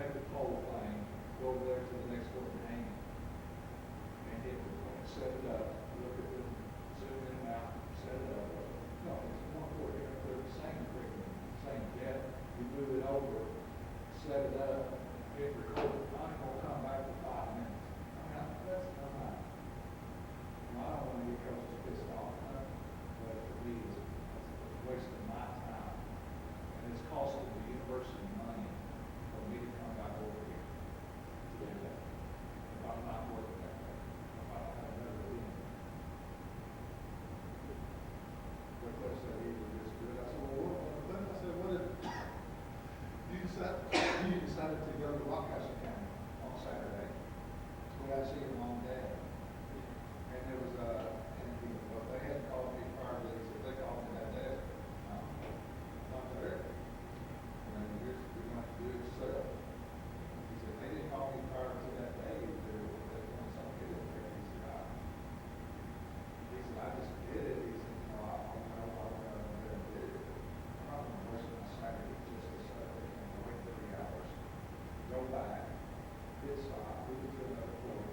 take the pole thing, go over there to the next one and hang it. And hit it, set it up, look at the, zoom in and out, set it up. No, it's one cord, they're the same freaking, same jet. You move it over, set it up, hit record. I'm gonna come back in 5 minutes. I mean, that's not. I don't want to get coaches pissed off, but for me, it's wasting my time. And it's costing the university money for me to come back over here to do that. If I'm not working that way, if I don't have another reason. But Cliff said he was just good. I said, well, what? I said, what did you decided to go to Wildcats Academy on Saturday? We had to see him all day. And there was they had called me prior to this, they called me that day. Not there. And here's what we're going to do is set up. He said, they didn't call me prior to that day. They want something to get it there. He said, I just did it. He said, no, I don't know. I went out there and did it. I'm not going to waste my Saturday just to Saturday and wait 3 hours. Go back, hit stop, move it to another floor.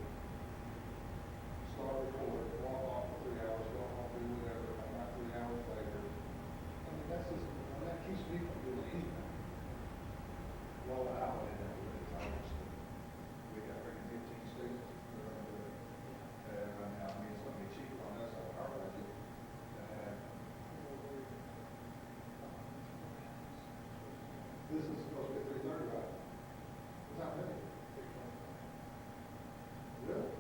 Start recording, walk off for 3 hours, go off, do whatever, come back 3 hours later. I mean, that's just, that keeps me from doing anything. Roll it out, and obviously, we got 15 students, we're going to do it. Right now, I mean, it's going to be cheap on us, our budget. This is supposed to be 3:30, right? What's that maybe? Really?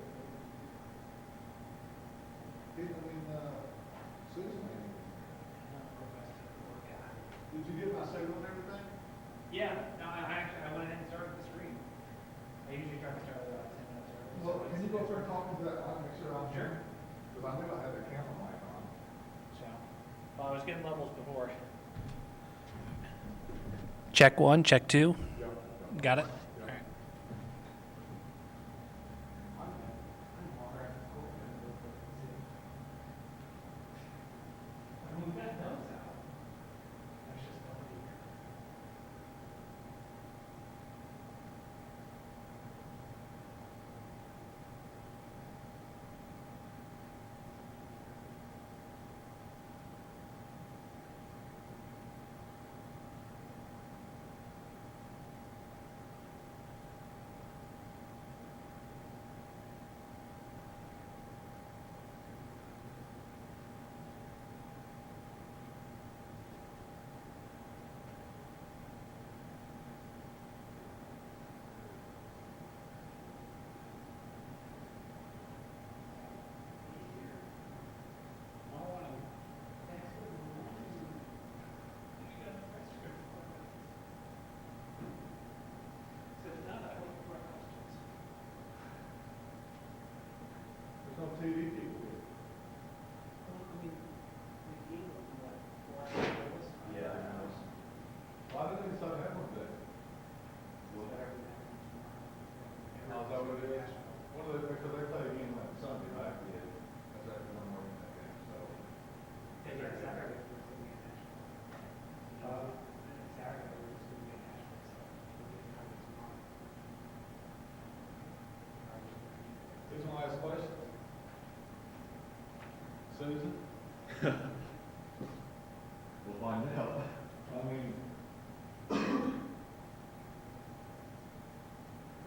Susan, did you get my signal and everything? Yeah, no, I went ahead and started the screen. I usually try to start about 10 minutes early. Well, can you go through and talk to that? I'll make sure I'm Sure. Because I knew I had the camera mic on. So, well, I was getting levels before. Check 1, check 2. Yep. Got it? Yep. All right. There's no TV people here. Yeah, I know. Why did they decide to have one today? How's that what it is? What are they, because they play again like Sunday, right? Yeah. That's after one more in that game, so. Saturday. Who's my last question? Susan? We'll find out. I mean,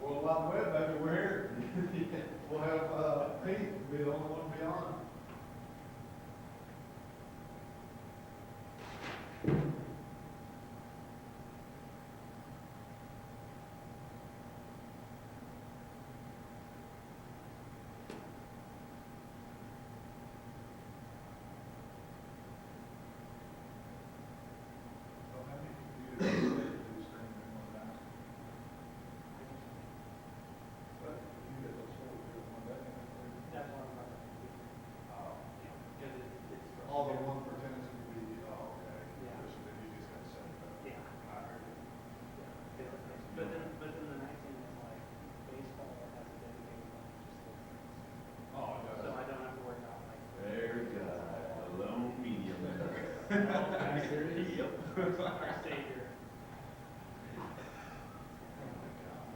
World Wide Web, baby, we're here. We'll have, Pete be the only one to be on. All the one for tennis would be, oh, okay. Yeah. So then you just got to set it up. Yeah. I heard it. But then the nice thing is like baseball has a dedicated one just for friends. Oh, it So does. I don't have to worry about like. Very good. A lone medium there. Are you serious? Yep. Our savior. Oh, my God.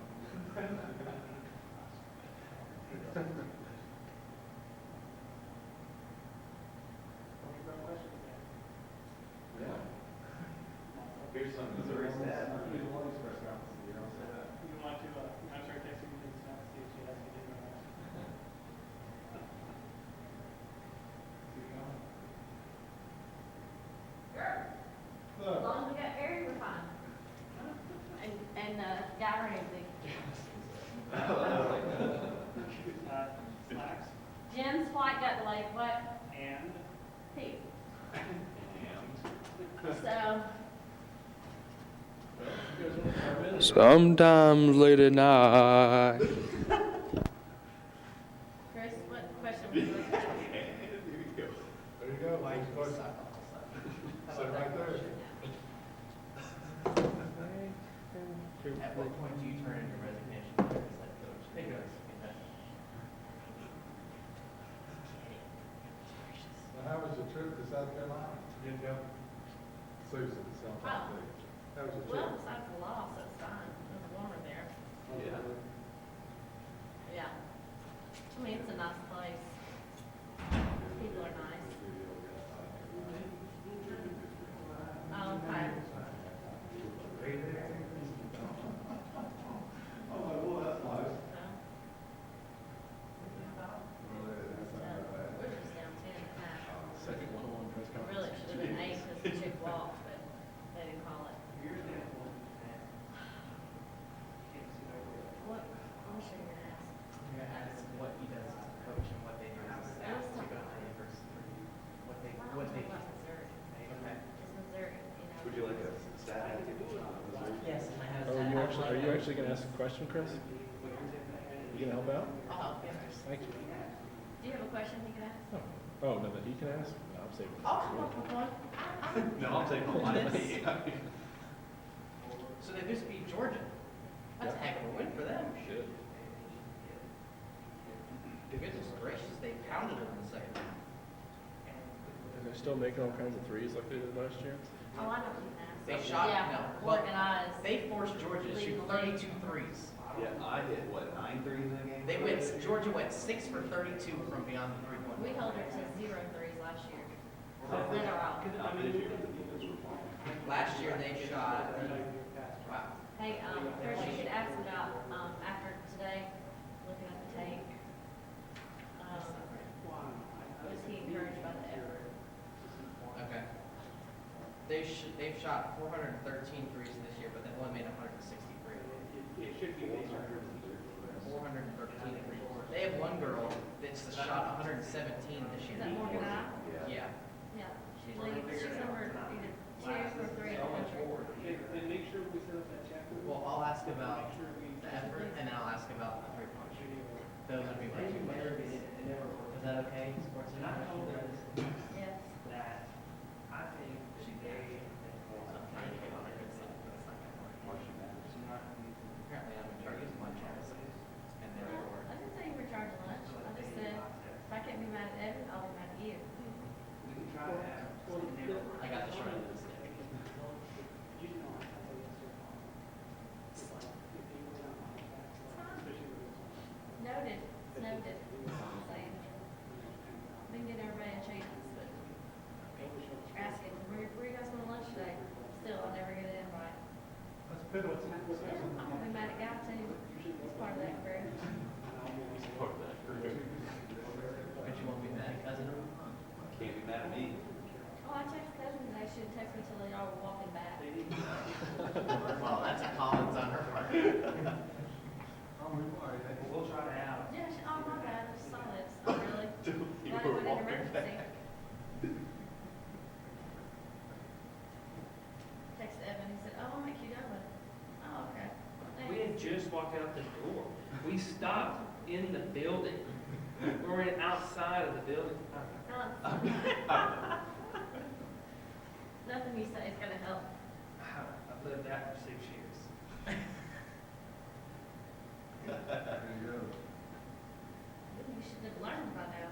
Got Ramsey. Slacks Jen's flight got delayed, what? and Pete. So, Sometimes late at night. Chris, what question would you like to ask? There you go. Sit right there. At what point do you turn in your resignation as head coach? Hey, guys. Now, how was your trip to South Carolina? Good go. Susan, something. How was your trip? Well, besides the loss, it was fine. It was warmer there. Yeah. I mean, it's a nice place. People are nice. Okay. We're just down 10 and a half. Second one-on-one press conference. Really, it should have been 8 because the chick walked, but they didn't call it. What was you gonna ask? I'm gonna ask what he does as a coach and what they do as a staff Let's to talk go to about the university. What they, Why what don't they. we talk about Missouri? Okay. It's Missouri, you know. Would you like a stat activity on Missouri? Yes, and I have. Are you actually gonna ask a question, Chris? You gonna help out? I'll help you. Thank you. Do you have a question you can ask? Oh, no, that he can ask? No, I'm saving. I'll come up with one. No, I'll take one. So they just beat Georgia. That's a heck of a win for them. Shit. Goodness gracious, they pounded them in the second half. And they're still making all kinds of threes like they did last year? Oh, I know what you can ask. They shot, Yeah, no. organized. They forced Georgia to shoot 32 threes. Yeah, I hit, what, 9 threes in a game? They went, Georgia went 6 for 32 from beyond the three-point We line. held it to 0 threes last year. Literal. Not this year. Last year they shot, wow. Hey, Chris, you should ask about, after today, looking at the tape, was he encouraged by the effort? Okay. They've shot 413 threes this year, but they've only made 163. it should be based on 413 threes. They have one girl that's shot 117 this year. Is that Morgan I? Yeah. Yeah, she's number either 2 or 3 in the country. And make sure we set up that chapter. Well, I'll ask about the effort, and then I'll ask about the three-point shooting. Those would be my 2 questions. Is that okay, sports And I told her administrator? Yes. that I think she gave. Apparently I'm in charge of lunch hours, and therefore, I didn't say you were charging lunch. I just said, if I can't be mad at Evan, I'll be mad at you. We can try to have. I got the short end of the stick. Noted, noted. Saying. Been getting everybody a chance, but asking, where you guys going to lunch today? Still, I never get an invite. That's pitiful. Yeah, I'm gonna be mad at Guy too. He's part of that crew. But you won't be mad, cousin? Can't be mad at me. Oh, I texted Cousin today. She would text me till y'all were walking back. Well, that's a comment on her part. We'll try to have. Yeah, she, oh my bad, I just saw this. Oh, really? You Glad it were went into walking emergency. back. Text Evan, he said, oh, I'll make you go with. Oh, okay. We had Thanks. just walked out the door. We stopped in the building. We were outside of the building. Nothing you say is gonna help. I've lived that for 6 years. There you go. You should have learned by now.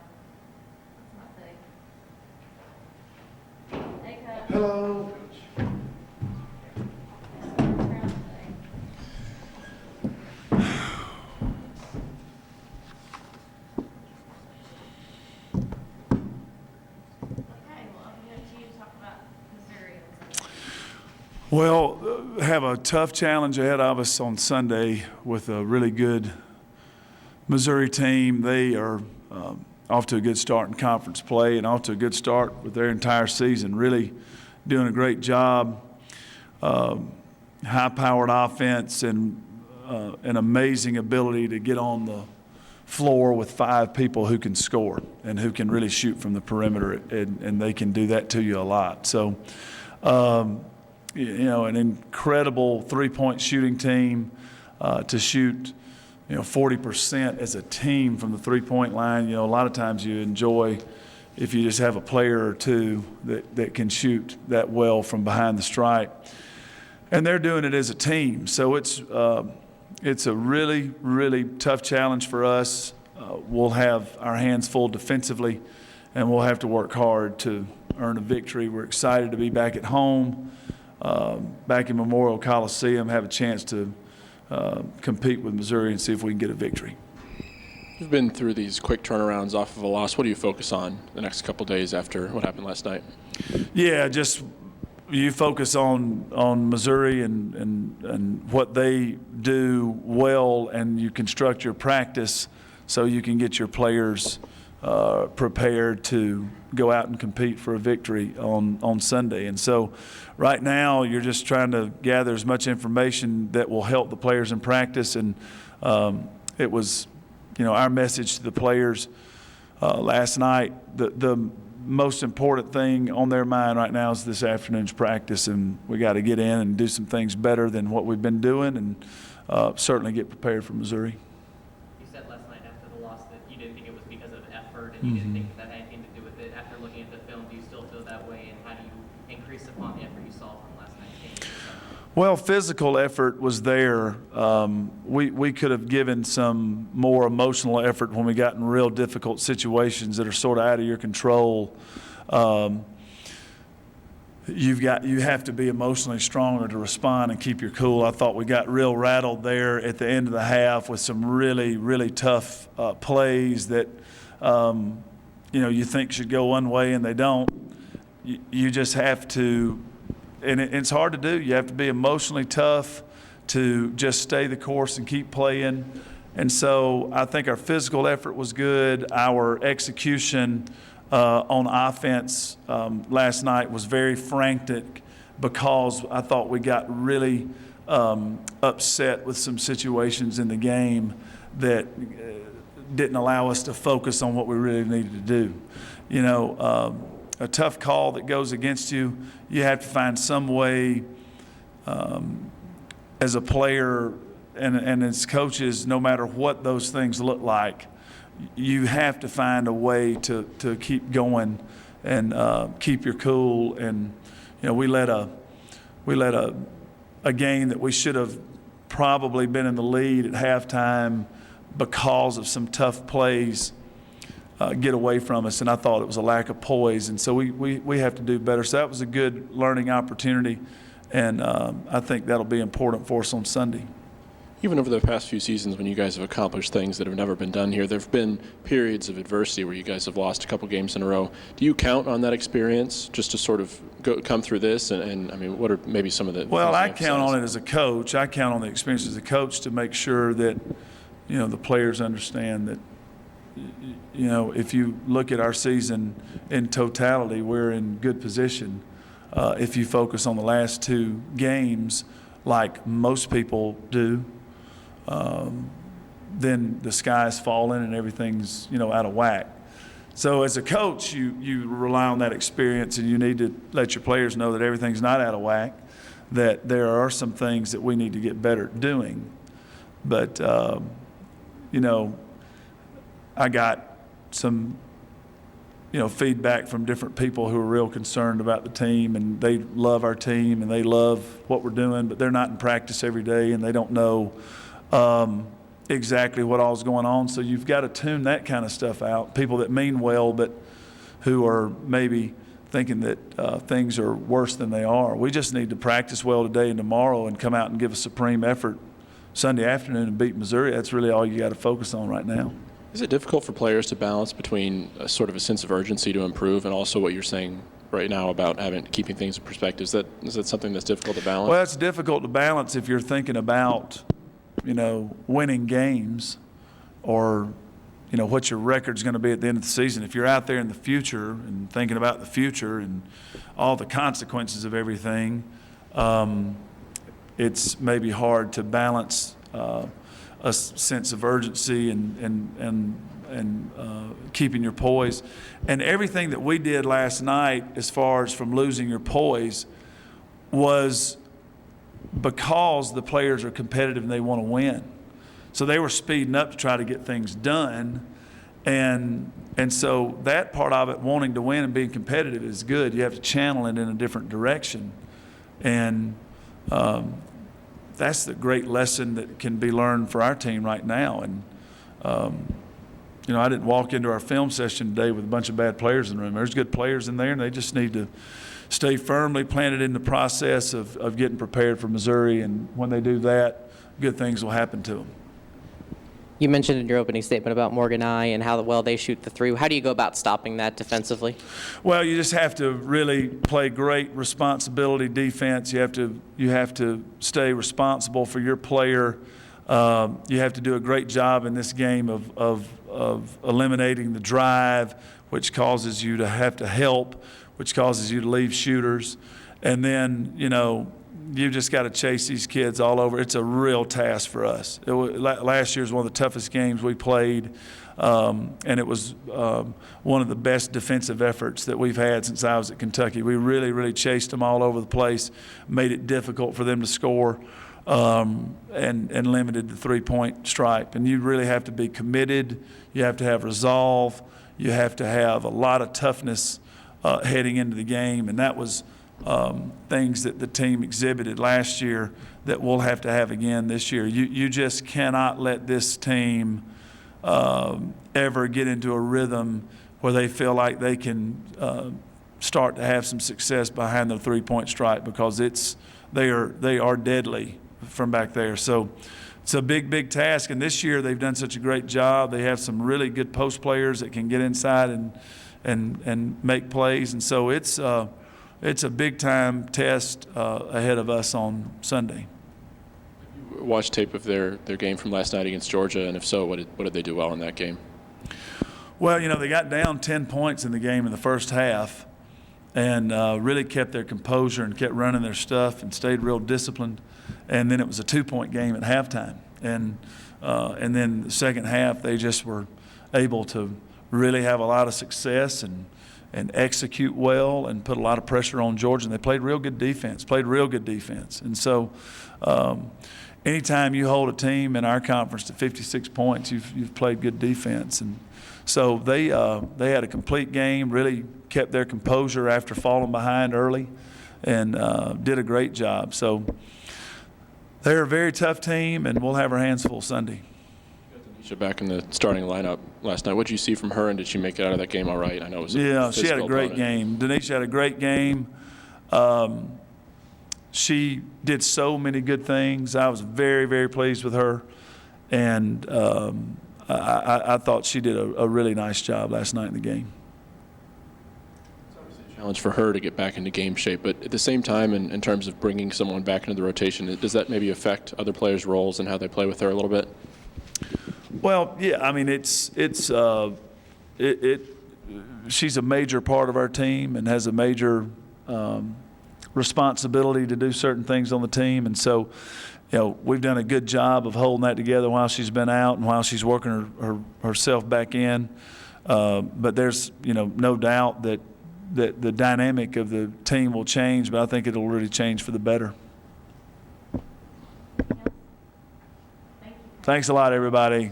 That's my thing. Hey, Coach. Hello. Okay, well, I'm going to you to talk about Missouri on Sunday. Well, have a tough challenge ahead of us on Sunday with a really good Missouri team. They are off to a good start in conference play and off to a good start with their entire season. Really doing a great job. High-powered offense and an amazing ability to get on the floor with 5 people who can score and who can really shoot from the perimeter, and they can do that to you a lot. So, an incredible three-point shooting team to shoot, 40% as a team from the three-point line. A lot of times you enjoy if you just have a player or two that can shoot that well from behind the stripe. And they're doing it as a team. So it's a really, really tough challenge for us. We'll have our hands full defensively, and we'll have to work hard to earn a victory. We're excited to be back at home, back in Memorial Coliseum, have a chance to compete with Missouri and see if we can get a victory. You've been through these quick turnarounds off of a loss. What do you focus on the next couple days after what happened last night? Yeah, just you focus on Missouri and what they do well, and you construct your practice so you can get your players prepared to go out and compete for a victory on Sunday. And so right now you're just trying to gather as much information that will help the players in practice. And it was, our message to the players last night, the most important thing on their mind right now is this afternoon's practice, and we got to get in and do some things better than what we've been doing, and certainly get prepared for Missouri. You said last night after the loss that you didn't think it was because of effort, and you didn't think that had anything to do with it. After looking at the film, do you still feel that way, and how do you increase upon the effort you saw from last night's game? Well, physical effort was there. We could have given some more emotional effort when we got in real difficult situations that are sort of out of your control. You have to be emotionally stronger to respond and keep your cool. I thought we got real rattled there at the end of the half with some really, really tough plays that you think should go one way and they don't. You just have to. And it's hard to do. You have to be emotionally tough to just stay the course and keep playing. And so I think our physical effort was good. Our execution on offense last night was very frantic because I thought we got really upset with some situations in the game that didn't allow us to focus on what we really needed to do. A tough call that goes against you, you have to find some way as a player and as coaches, no matter what those things look like, you have to find a way to keep going and keep your cool. And we let a game that we should have probably been in the lead at halftime because of some tough plays get away from us, and I thought it was a lack of poise, and so we have to do better. So that was a good learning opportunity, and I think that'll be important for us on Sunday. Even over the past few seasons when you guys have accomplished things that have never been done here, there have been periods of adversity where you guys have lost a couple games in a row. Do you count on that experience just to sort of come through this? And I mean, what are maybe some of the Well, I count on it as a coach. I count on the experience as a coach to make sure that, the players understand that, if you look at our season in totality, we're in good position. If you focus on the last 2 games, like most people do, then the sky's falling and everything's, out of whack. So as a coach, you rely on that experience, and you need to let your players know that everything's not out of whack, that there are some things that we need to get better at doing. But, I got some, feedback from different people who are real concerned about the team, and they love our team and they love what we're doing, but they're not in practice every day and they don't know exactly what all's going on. So you've got to tune that kind of stuff out. People that mean well, but who are maybe thinking that things are worse than they are. We just need to practice well today and tomorrow and come out and give a supreme effort Sunday afternoon and beat Missouri. That's really all you got to focus on right now. Is it difficult for players to balance between a sort of a sense of urgency to improve and also what you're saying right now about keeping things in perspective? Is that something that's difficult to balance? Well, it's difficult to balance if you're thinking about, winning games or, what your record's going to be at the end of the season. If you're out there in the future and thinking about the future and all the consequences of everything, it's maybe hard to balance a sense of urgency and keeping your poise. And everything that we did last night, as far as from losing your poise, was because the players are competitive and they want to win. So they were speeding up to try to get things done. And so that part of it, wanting to win and being competitive, is good. You have to channel it in a different direction. And that's the great lesson that can be learned for our team right now. And, I didn't walk into our film session today with a bunch of bad players in the room. There's good players in there, and they just need to stay firmly planted in the process of getting prepared for Missouri. And when they do that, good things will happen to them. You mentioned in your opening statement about Morgan I and how well they shoot the three. How do you go about stopping that defensively? Well, you just have to really play great responsibility defense. You have to stay responsible for your player. You have to do a great job in this game of eliminating the drive, which causes you to have to help, which causes you to leave shooters. And then, you just got to chase these kids all over. It's a real task for us. Last year was one of the toughest games we played, and it was one of the best defensive efforts that we've had since I was at Kentucky. We really, really chased them all over the place, made it difficult for them to score, and limited the three-point stripe. And you really have to be committed. You have to have resolve. You have to have a lot of toughness heading into the game, and that was things that the team exhibited last year that we'll have to have again this year. You just cannot let this team ever get into a rhythm where they feel like they can start to have some success behind the three-point stripe, because they are deadly from back there. So it's a big, big task. And this year they've done such a great job. They have some really good post players that can get inside and make plays. And so it's a big-time test ahead of us on Sunday. Watch tape of their game from last night against Georgia, and if so, what did they do well in that game? Well, they got down 10 points in the game in the first half, and really kept their composure and kept running their stuff and stayed real disciplined. And then it was a 2-point game at halftime, and then the second half they just were able to really have a lot of success and execute well and put a lot of pressure on Georgia. And they played real good defense. And so anytime you hold a team in our conference to 56 points, you've played good defense. And so they had a complete game, really kept their composure after falling behind early, and did a great job. So they're a very tough team, and we'll have our hands full Sunday. Back in the starting lineup last night, what did you see from her, and did she make it out of that game all right? I know it was she had a great game. Denisha had a great game. She did so many good things. I was very, very pleased with her, and I thought she did a really nice job last night in the game. It's obviously a challenge for her to get back into game shape, but at the same time, in terms of bringing someone back into the rotation, does that maybe affect other players' roles and how they play with her a little bit? Well, yeah, I mean, she's a major part of our team and has a major responsibility to do certain things on the team. And so, we've done a good job of holding that together while she's been out and while she's working herself back in. But there's, no doubt that the dynamic of the team will change, but I think it'll really change for the better. Thank you. Thanks a lot, everybody.